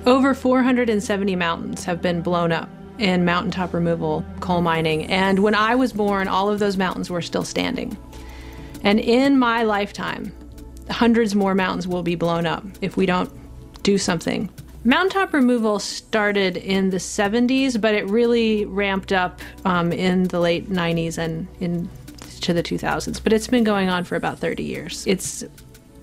Over 470 mountains have been blown up in mountaintop removal coal mining. And when I was born, all of those mountains were still standing. And in my lifetime, hundreds more mountains will be blown up if we don't do something. Mountaintop removal started in the 70s, but it really ramped up in the late 90s and into the 2000s. But it's been going on for about 30 years. It's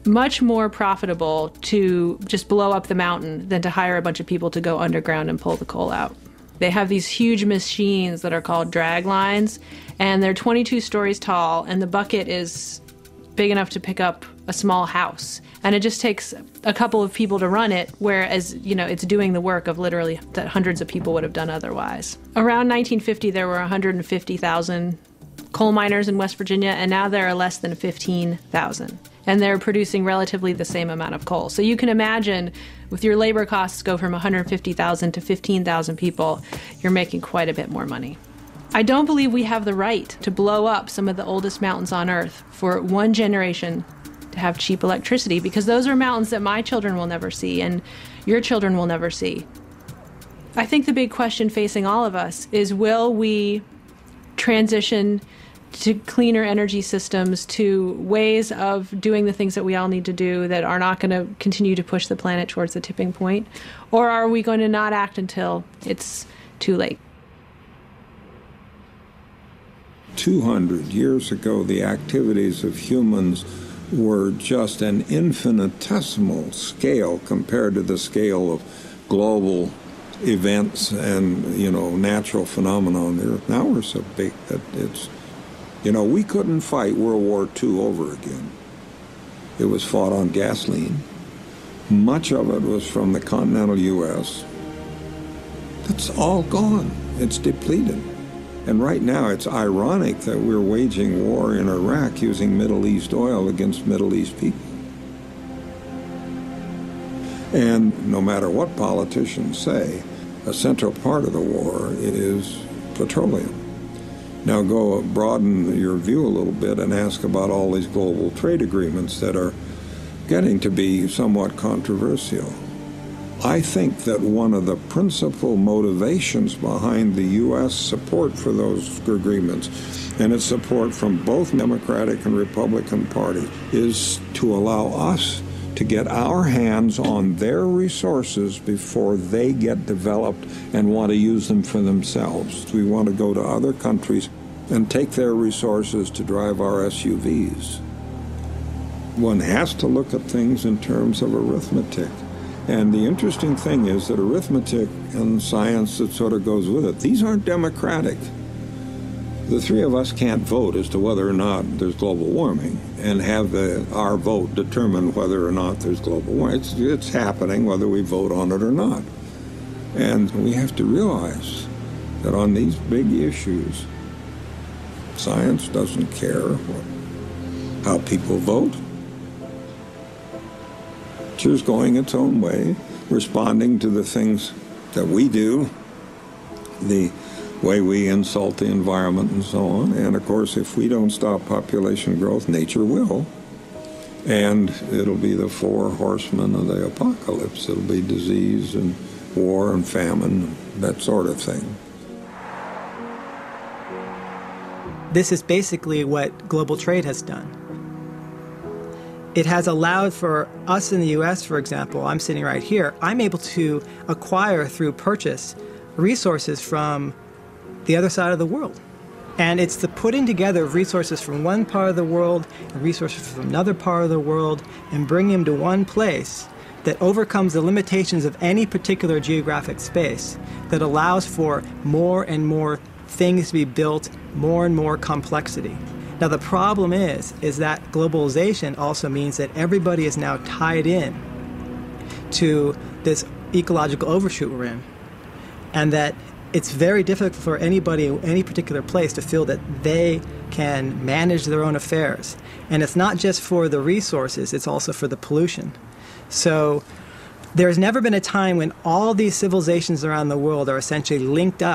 much more profitable to just blow up the mountain than to hire a bunch of people to go underground and pull the coal out. They have these huge machines that are called drag lines, and they're 22 stories tall, and the bucket is big enough to pick up a small house. And it just takes a couple of people to run it, whereas, you know, it's doing the work of literally that hundreds of people would have done otherwise. Around 1950, there were 150,000 coal miners in West Virginia, and now there are less than 15,000. And they're producing relatively the same amount of coal. So you can imagine, with your labor costs go from 150,000 to 15,000 people, you're making quite a bit more money. I don't believe we have the right to blow up some of the oldest mountains on Earth for one generation to have cheap electricity, because those are mountains that my children will never see and your children will never see. I think the big question facing all of us is, will we transition to cleaner energy systems, to ways of doing the things that we all need to do that are not going to continue to push the planet towards the tipping point? Or are we going to not act until it's too late? 200 years ago, the activities of humans were just an infinitesimal scale compared to the scale of global events and, you know, natural phenomena on the Earth. Now we're so big that it's, you know, we couldn't fight World War II over again. It was fought on gasoline. Much of it was from the continental U.S. That's all gone. It's depleted. And right now it's ironic that we're waging war in Iraq using Middle East oil against Middle East people. And no matter what politicians say, a central part of the war is petroleum. Now go broaden your view a little bit and ask about all these global trade agreements that are getting to be somewhat controversial. I think that one of the principal motivations behind the U.S. support for those agreements, and its support from both Democratic and Republican parties, is to allow us to get our hands on their resources before they get developed and want to use them for themselves. We want to go to other countries and take their resources to drive our SUVs. One has to look at things in terms of arithmetic. And the interesting thing is that arithmetic and science that sort of goes with it, these aren't democratic. The three of us can't vote as to whether or not there's global warming and have our vote determine whether or not there's global warming. It's happening whether we vote on it or not. And we have to realize that on these big issues, science doesn't care how people vote. It's just going its own way, responding to the things that we do, the way we insult the environment and so on. And of course, if we don't stop population growth, nature will. And it'll be the four horsemen of the apocalypse. It'll be disease and war and famine, that sort of thing. This is basically what global trade has done. It has allowed for us in the U.S., for example, I'm sitting right here, I'm able to acquire through purchase resources from the other side of the world. And it's the putting together of resources from one part of the world and resources from another part of the world and bringing them to one place that overcomes the limitations of any particular geographic space, that allows for more and more things to be built, more and more complexity. Now the problem is that globalization also means that everybody is now tied in to this ecological overshoot we're in, and that it's very difficult for anybody in any particular place to feel that they can manage their own affairs. And it's not just for the resources, it's also for the pollution. So there's never been a time when all these civilizations around the world are essentially linked up